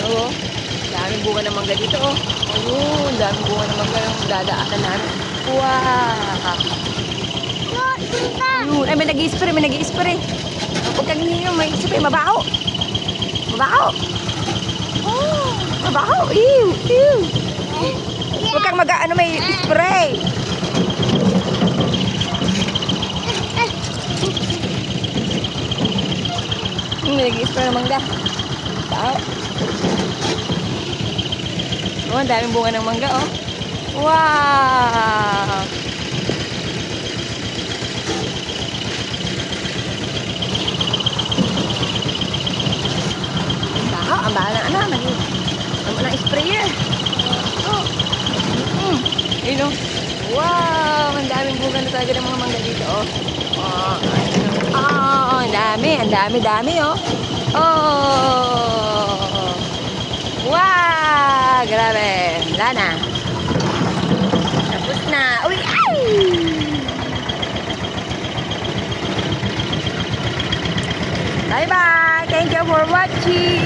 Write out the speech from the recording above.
Oh, daming bunga ng mangga dito, oh. Ayun, daming bunga ng mangga yung dadaanan namin. Wow! Ayun, ay may nag-i-spray, may nag-i-spray. Huwag kang hininom, may spray, mabaho. Mabaho. Oh, mabaho. Ew, ew. Huwag kang mag-ano, may spray. May nag-i-spray ng mangga. Tao. Oh, ang daming bunga ng mangga, oh. Wow! Tao, ang bahala na. Ano ng sprayer. Oh. Ayun, oh. Wow! Ang daming bunga na talaga ng mga mangga dito, oh. Oh, ang dami, oh. Oh! Wow! Grabe! Wala na. Tapos na. Uy! Ay! Bye-bye! Thank you for watching!